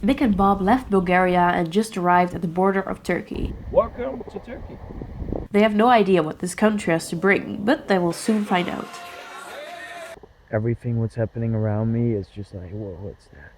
Mick and Bob left Bulgaria and just arrived at the border of Turkey. Welcome to Turkey. They have no idea what this country has to bring, but they will soon find out. Everything what's happening around me is just like, whoa, what's that?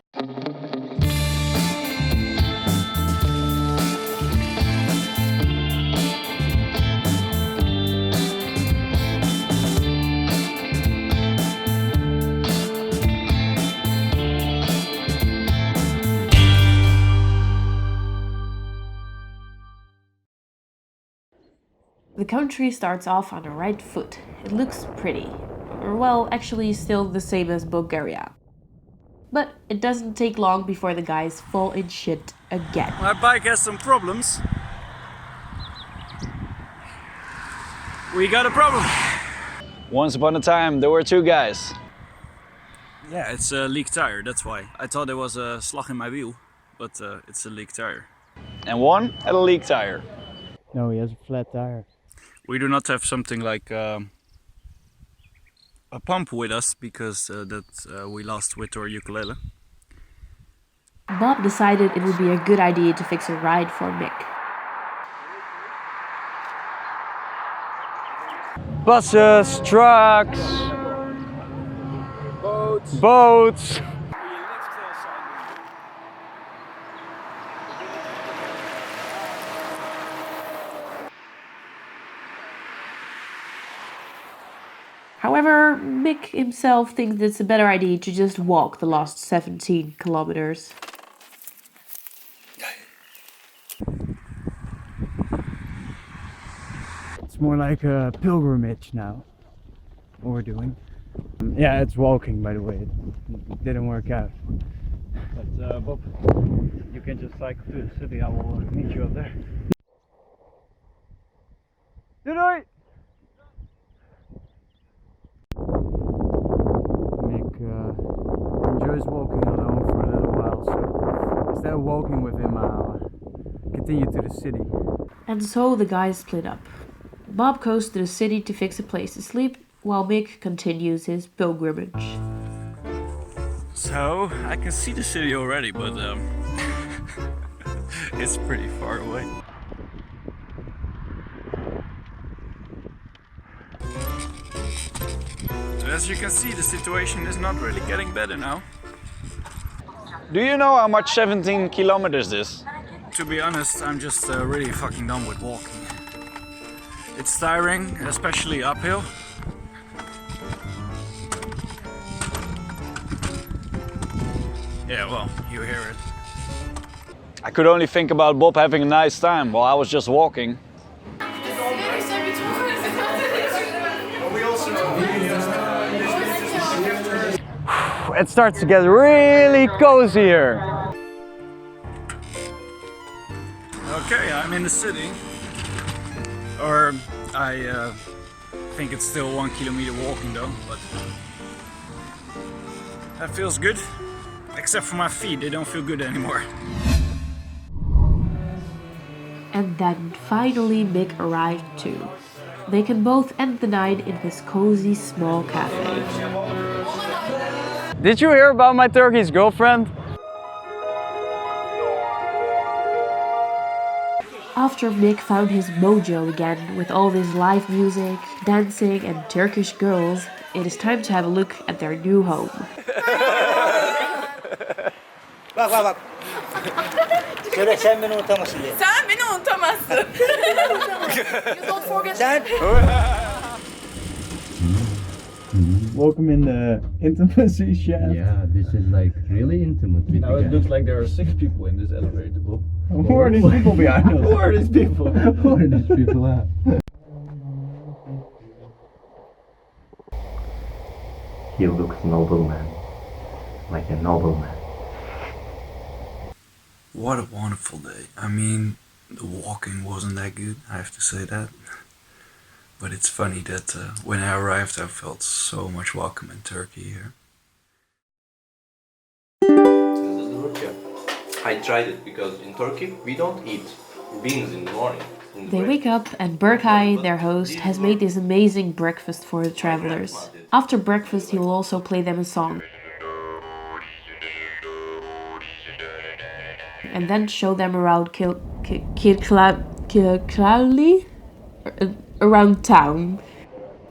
The country starts off on the right foot. It looks pretty. Well, actually still the same as Bulgaria. But it doesn't take long before the guys fall in shit again. My bike has some problems. We got a problem. Once upon a time, there were two guys. Yeah, it's a leak tire, that's why. I thought there was a slag in my wheel, but it's a leak tire. And one had a leak tire. No, he has a flat tire. We do not have something like a pump with us because we lost with our ukulele. Bob decided it would be a good idea to fix a ride for Mick. Buses, trucks, boats. However, Mick himself thinks it's a better idea to just walk the last 17 kilometers. It's more like a pilgrimage now, what we're doing. Yeah, it's walking, by the way. It didn't work out. But Bob, you can just cycle to the city. I will meet you up there. Doei! Mick enjoys walking alone for a little while, so instead of walking with him, I'll continue to the city. And so the guys split up. Bob goes to the city to fix a place to sleep, while Mick continues his pilgrimage. So, I can see the city already, but it's pretty far away. So as you can see, the situation is not really getting better now. Do you know how much 17 kilometers is? To be honest, I'm just really fucking done with walking. It's tiring, especially uphill. Yeah, well, you hear it. I could only think about Bob having a nice time while I was just walking. It starts to get really cozy here. Okay, I'm in the city. Or I think it's still 1 kilometer walking though, but that feels good. Except for my feet, they don't feel good anymore. And then finally Mick arrived too. They can both end the night in this cozy small cafe. Did you hear about my Turkish girlfriend? After Mick found his mojo again with all this live music, dancing and Turkish girls, it is time to have a look at their new home. Bak bak bak. Söyle sen beni unutamazsın diye. Sen beni unutamazsın. You don't forget. Sen. Welcome in the intimacy shaft. Yeah, this is like really intimate. Now it looks like there are 6 people in this elevator, Bob. Who are these people behind us? Who are these people? Who are these people at? He looks nobleman, like a nobleman. What a wonderful day. I mean, the walking wasn't that good, I have to say that. But it's funny that when I arrived I felt so much welcome in Turkey here. I tried it because in Turkey we don't eat beans in the morning. They wake up and Berkay, their host, has made this amazing breakfast for the travelers. After breakfast he will also play them a song. and then show them around Kirklareli, around town.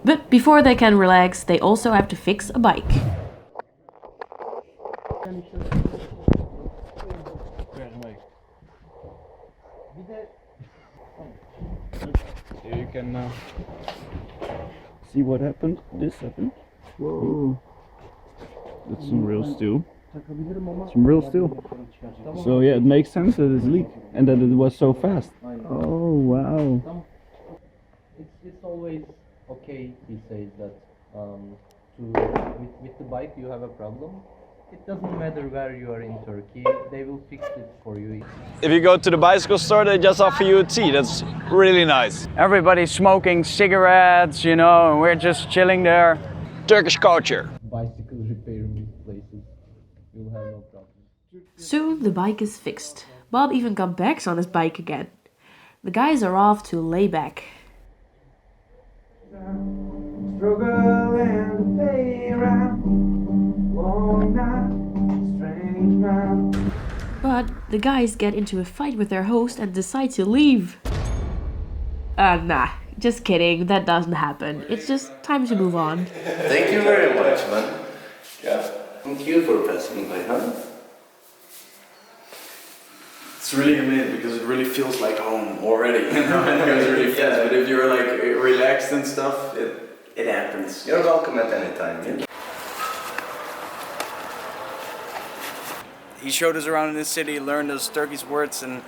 But before they can relax, they also have to fix a bike. Here you can see what happened. This happened. Whoa. That's some real steel. Some real steel. So yeah, it makes sense that it's leaked and that it was so fast. Oh wow. It's always okay, he says that with the bike you have a problem. It doesn't matter where you are in Turkey, they will fix it for you. If you go to the bicycle store, they just offer you a tea. That's really nice. Everybody's smoking cigarettes, you know, and we're just chilling there. Turkish culture. Bicycle repair places, you'll have no problem. Soon the bike is fixed. Bob even got bags on his bike again. The guys are off to lay back. But the guys get into a fight with their host and decide to leave. Nah, just kidding, that doesn't happen. It's just time to move on. Thank you very much, man. Yeah. Thank you for passing by, huh? It's really amazing because it really feels like home already, you know, and it goes really fast. But if you're like relaxed and stuff, it happens. You're welcome at any time. Yeah? He showed us around in the city, learned those Turkish words, and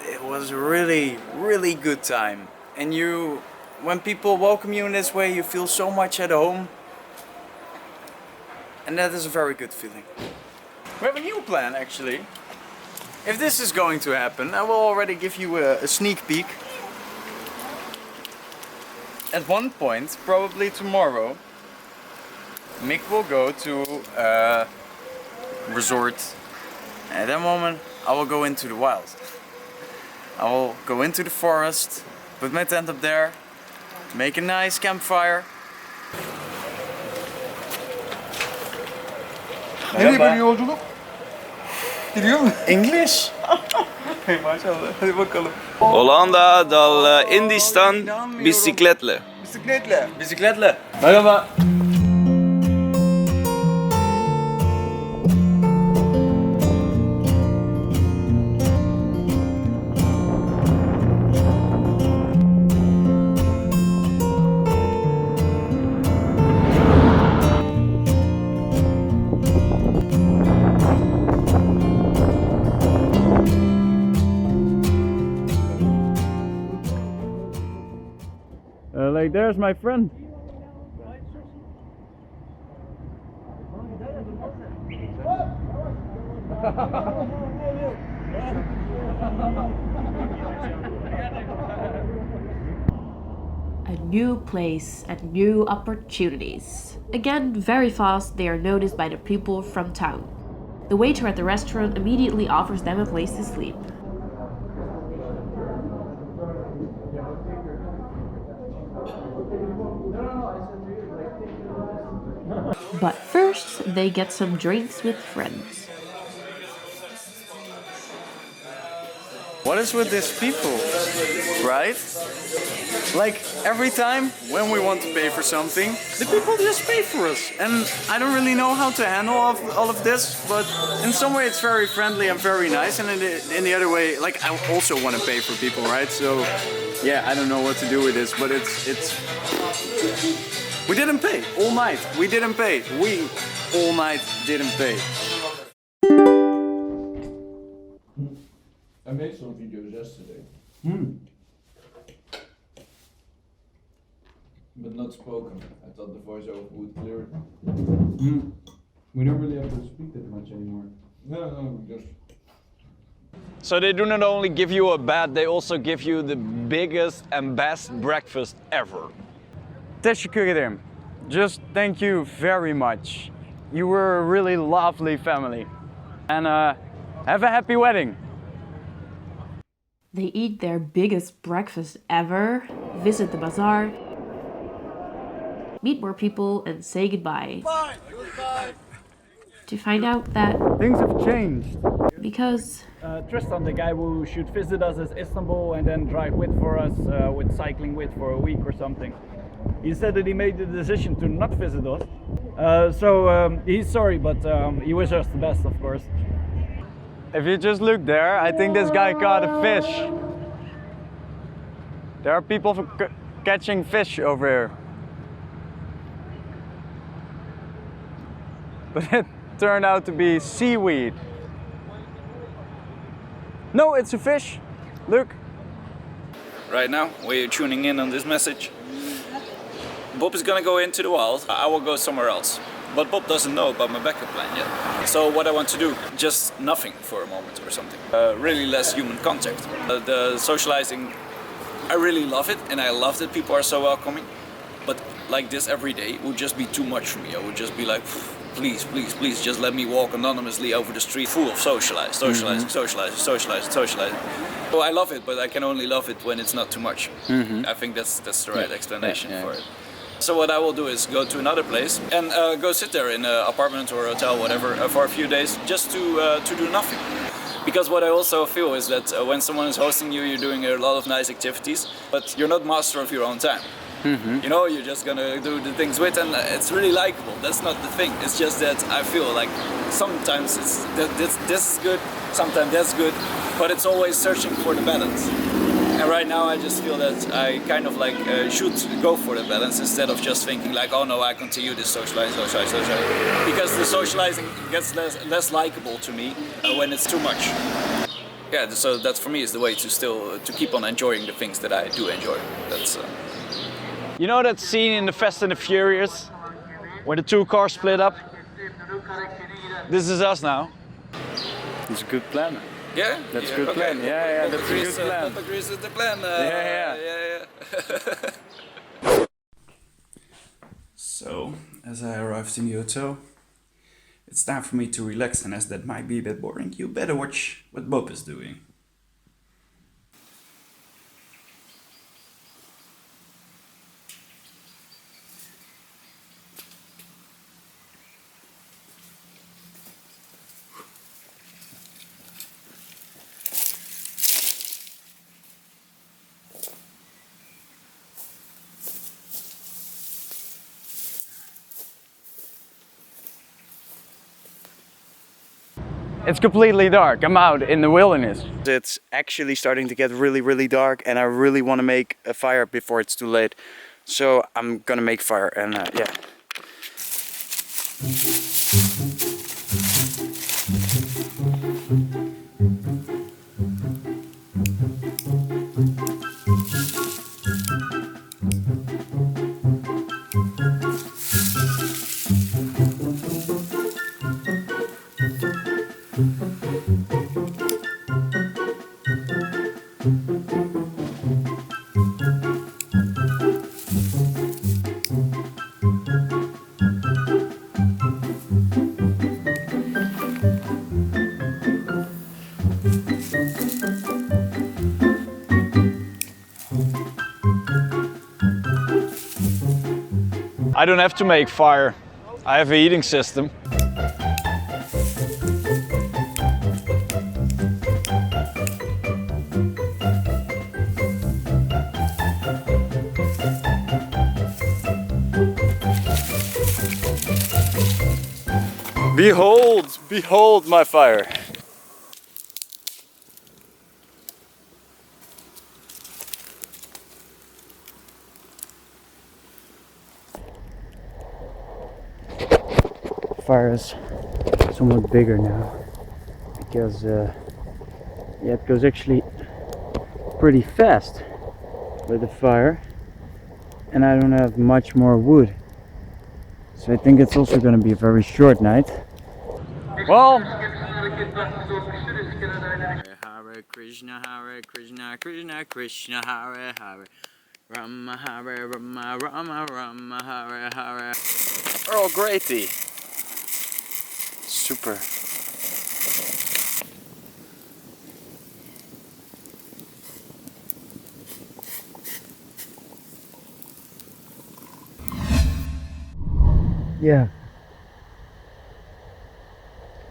it was a really, really good time. And when people welcome you in this way, you feel so much at home. And that is a very good feeling. We have a new plan, actually. If this is going to happen, I will already give you a sneak peek. At one point, probably tomorrow, Mick will go to a resort. And at that moment, I will go into the wild. I will go into the forest, put my tent up there, make a nice campfire. Nereye böyle yolculuk? Gidiyor mu? English. Maşallah. Hadi bakalım. Hollanda dal Hindistan bisikletle. Bisikletle. Bisikletle. Merhaba. Like there's my friend. A new place and new opportunities. Again, very fast, they are noticed by the people from town. The waiter at the restaurant immediately offers them a place to sleep. But first, they get some drinks with friends. What is with these people, right? Like every time when we want to pay for something, the people just pay for us. And I don't really know how to handle all of this, but in some way it's very friendly and very nice. And in the other way, like I also want to pay for people, right? So yeah, I don't know what to do with this, but it's we didn't pay all night. We didn't pay. We all night didn't pay. I made some videos yesterday. But not spoken. I thought the voiceover would clear it. We don't really have to speak that much anymore. No, just... So they do not only give you a bed, they also give you the biggest and best breakfast ever. Teşekkür ederim. Just thank you very much. You were a really lovely family. And have a happy wedding. They eat their biggest breakfast ever, visit the bazaar, meet more people and say goodbye. to find out that Things have changed. because Tristan, the guy who should visit us in Istanbul and then drive with for us with cycling with for a week or something, he said that he made the decision to not visit us. So he's sorry, but he wishes us the best, of course. If you just look there, I think this guy caught a fish. There are people catching fish over here. But it turned out to be seaweed. No, it's a fish. Look. Right now, we're tuning in on this message. Bob is gonna go into the wild. I will go somewhere else. But Bob doesn't know about my backup plan yet. So what I want to do, just nothing for a moment or something. Really less human contact. The socializing, I really love it, and I love that people are so welcoming. But like this every day would just be too much for me. I would just be like, please, please, please, just let me walk anonymously over the street full of socializing. So I love it, but I can only love it when it's not too much. I think that's the right explanation for it. So what I will do is go to another place and go sit there in an apartment or a hotel, whatever, for a few days, just to do nothing. Because what I also feel is that when someone is hosting you, you're doing a lot of nice activities, but you're not master of your own time. You know, you're just gonna do the things with, and it's really likable. That's not the thing. It's just that I feel like sometimes this is good, sometimes that's good, but it's always searching for the balance. And right now I just feel that I kind of like should go for the balance instead of just thinking like, oh no, I continue this socializing. Because the socializing gets less likable to me when it's too much. Yeah, so that for me is the way to keep on enjoying the things that I do enjoy. That's. You know that scene in the Fast and the Furious where the two cars split up? This is us now. It's a good plan. Yeah? That's a good plan. Yeah, that's a good plan. Bob agrees with the plan. Yeah. So, as I arrived in the hotel, it's time for me to relax, and as that might be a bit boring, you better watch what Bob is doing. It's completely dark. I'm out in the wilderness. It's actually starting to get really, really dark, and I really want to make a fire before it's too late. So I'm gonna make fire, and yeah. I don't have to make fire. I have a heating system. Behold, behold my fire. Fire is somewhat bigger now because yeah, it goes actually pretty fast with the fire, and I don't have much more wood, so I think it's also going to be a very short night. Well, Hare Krishna, Hare Krishna, Krishna Krishna, Hare Hare, Rama Hare Rama, Rama Rama, Hare Hare. Earl Grey tea. Super. Yeah.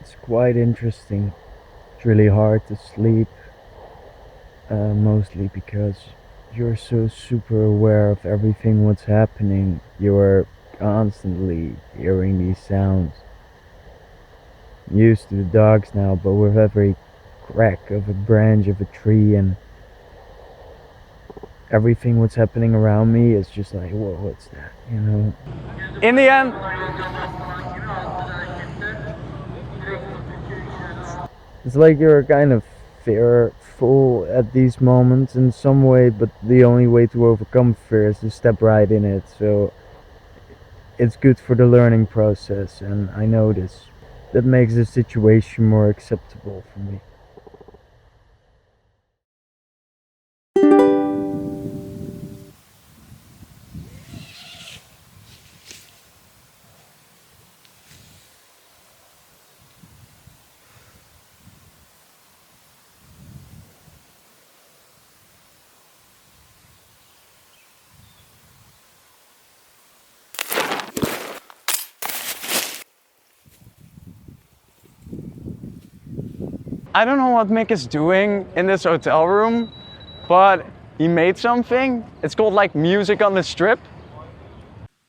It's quite interesting. It's really hard to sleep, mostly because you're so super aware of everything what's happening. You're constantly hearing these sounds. I'm used to the dogs now, but with every crack of a branch of a tree and everything what's happening around me is just like, whoa, what's that, you know? In the end, it's like you're kind of fearful at these moments in some way, but the only way to overcome fear is to step right in it. So it's good for the learning process, and I know this. That makes the situation more acceptable for me. I don't know what Mick is doing in this hotel room, but he made something. It's called like music on the strip.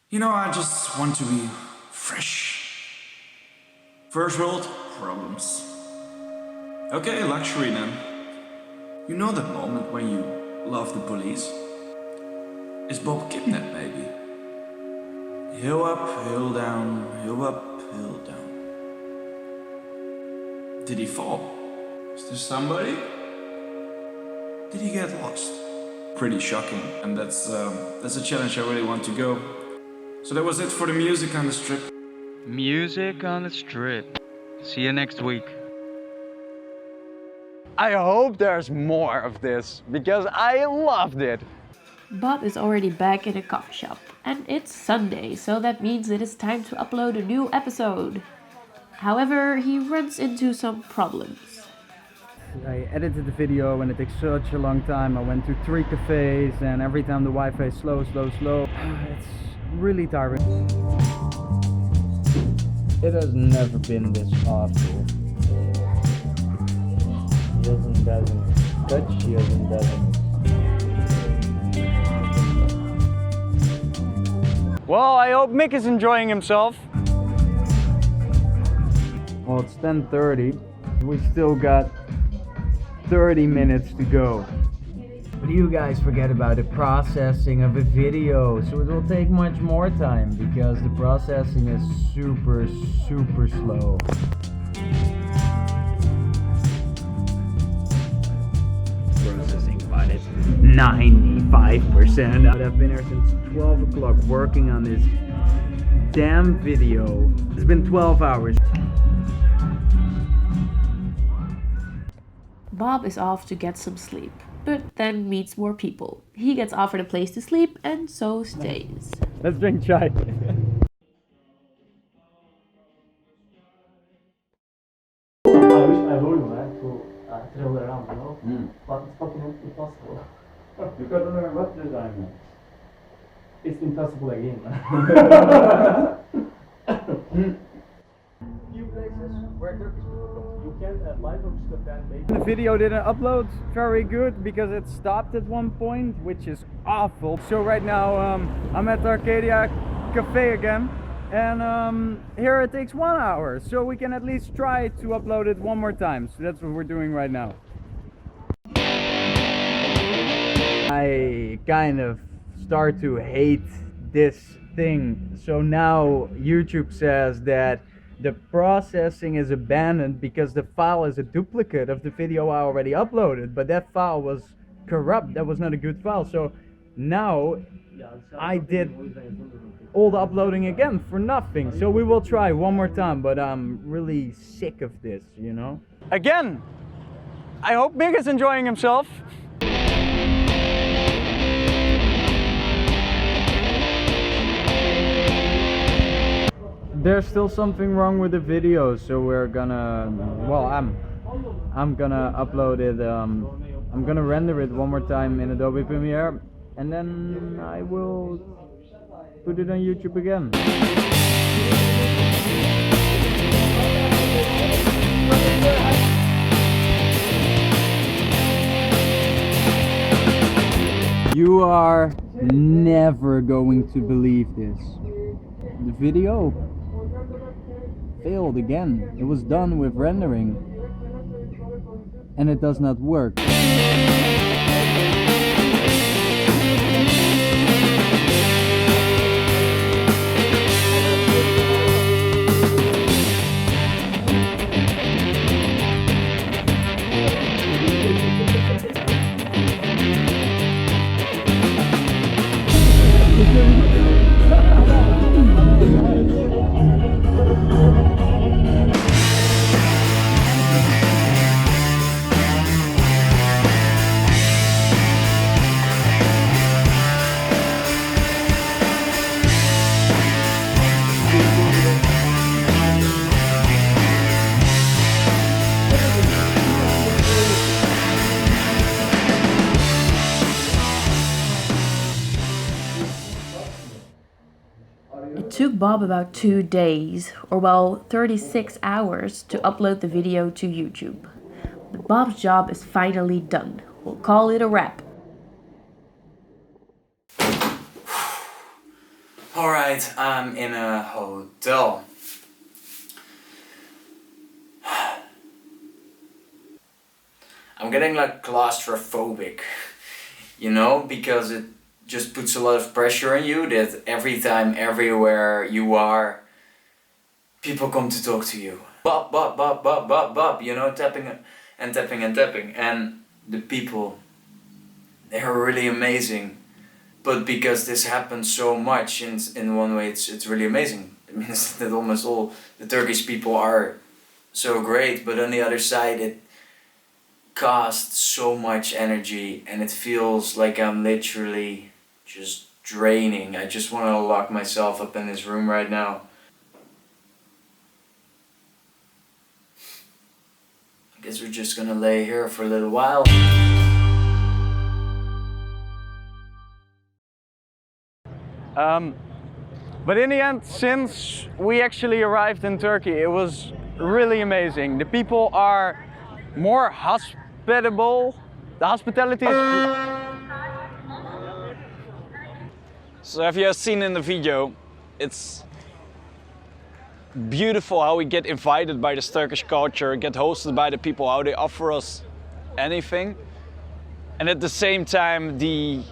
You know, I just want to be fresh. First world problems. Okay, luxury then. You know that moment when you love the police? Is Bob kidnapped maybe? Hill up, hill down, hill up, hill down. Did he fall? Is there somebody? Did he get lost? Pretty shocking, and that's a challenge I really want to go. So that was it for the music on the strip. Music on the strip. See you next week. I hope there's more of this, because I loved it. Bob is already back in a coffee shop, and it's Sunday, so that means it is time to upload a new episode. However, he runs into some problems. I edited the video and it takes such a long time. I went to 3 cafes and every time the Wi-Fi is slow. It's really tiring. It has never been this awful. She doesn't touch, she doesn't. Well, I hope Mick is enjoying himself. Well, it's 10:30. We still got 30 minutes to go. But you guys forget about the processing of a video, so it will take much more time because the processing is super slow. Processing about it 95%. I've been here since 12 o'clock working on this damn video. It's been 12 hours. Bob is off to get some sleep, but then meets more people. He gets offered a place to sleep and so stays. Let's drink chai. I wish I rolled to travel around, you know, but it's fucking impossible. You gotta learn what design. It's impossible again. Few places where Turkish people come. You can live hook the fan maybe. The video didn't upload very good because it stopped at one point, which is awful. So right now I'm at Arcadia Cafe again, and here it takes 1 hour, so we can at least try to upload it one more time. So that's what we're doing right now. I kind of start to hate this thing. So now YouTube says that the processing is abandoned because the file is a duplicate of the video I already uploaded, but that file was corrupt. That was not a good file. So now I did all the uploading again for nothing. So we will try one more time, but I'm really sick of this, you know? Again, I hope Mick is enjoying himself. There's still something wrong with the video, so we're gonna, well, I'm gonna upload it, I'm gonna render it one more time in Adobe Premiere, and then I will put it on YouTube again. You are never going to believe this. The video failed again. It was done with rendering and it does not work. It took Bob about 2 days, or well, 36 hours to upload the video to YouTube. But Bob's job is finally done. We'll call it a wrap. Alright, I'm in a hotel. I'm getting like claustrophobic, you know, because it just puts a lot of pressure on you that every time, everywhere you are, people come to talk to you. Bop, bop, bop, bop, bop, bop, you know, tapping and tapping and tapping. And the people, they're really amazing. But because this happens so much, in one way it's really amazing. It means that almost all the Turkish people are so great, but on the other side it costs so much energy and it feels like I'm literally just draining. I just want to lock myself up in this room right now. I guess we're just gonna lay here for a little while. But in the end, since we actually arrived in Turkey, it was really amazing. The people are more hospitable. The hospitality is... So if you have seen in the video, it's beautiful how we get invited by this Turkish culture, get hosted by the people, how they offer us anything. And at the same time, the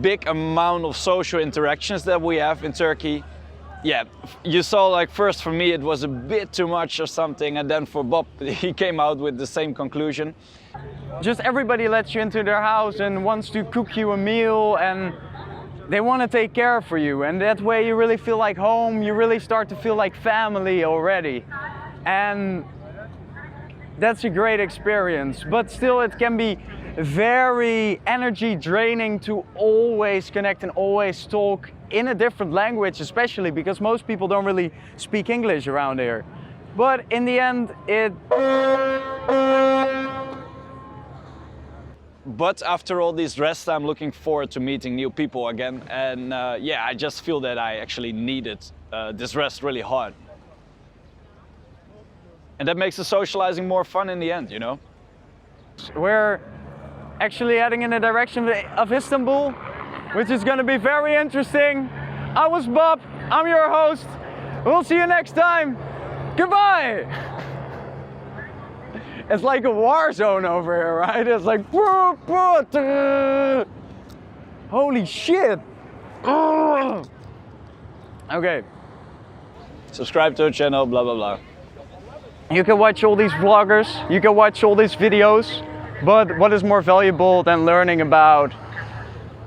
big amount of social interactions that we have in Turkey. Yeah, you saw, like, first for me it was a bit too much or something, and then for Bob he came out with the same conclusion. Just everybody lets you into their house and wants to cook you a meal, and they want to take care for you, and that way you really feel like home, you really start to feel like family already. And that's a great experience, but still it can be very energy draining to always connect and always talk in a different language, especially because most people don't really speak English around here. But in the end, But after all this rest, I'm looking forward to meeting new people again. And yeah, I just feel that I actually needed this rest really hard. And that makes the socializing more fun in the end, you know? We're actually heading in the direction of Istanbul, which is going to be very interesting. I was Bob, I'm your host. We'll see you next time. Goodbye! It's like a war zone over here, right? It's like... Holy shit! Okay. Subscribe to our channel, blah, blah, blah. You can watch all these vloggers, you can watch all these videos, but what is more valuable than learning about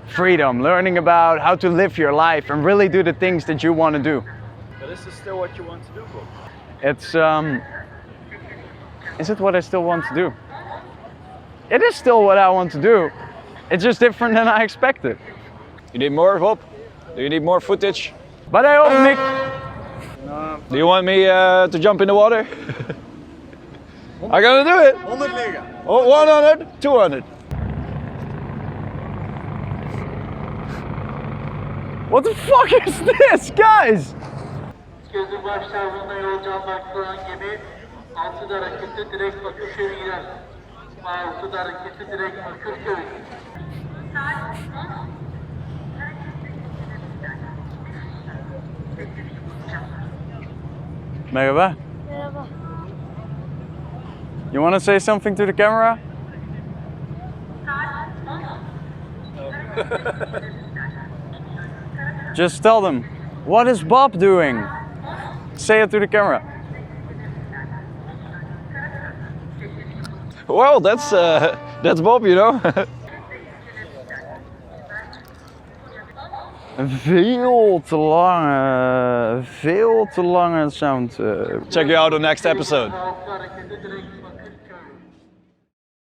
freedom, learning about how to live your life and really do the things that you want to do? But is this still what you want to do, Bob? It's, is it what I still want to do? It is still what I want to do. It's just different than I expected. You need more, Bob? Do you need more footage? But I hope, Mick. Do you want me to jump in the water? I'm gonna do it! 100 liggen. Oh, 100, 200. What the fuck is this, guys? Gözü başlarında yolcu anlatılan gemi 6'da hareketi direkt Bakırköy'e gider. 6'da hareketi direkt Bakırköy. Merhaba. Merhaba. You want to say something to the camera? Just tell them, what is Bob doing? Say it to the camera. Well, that's Bob, you know. Een veel te lange sound. Check you out on next episode.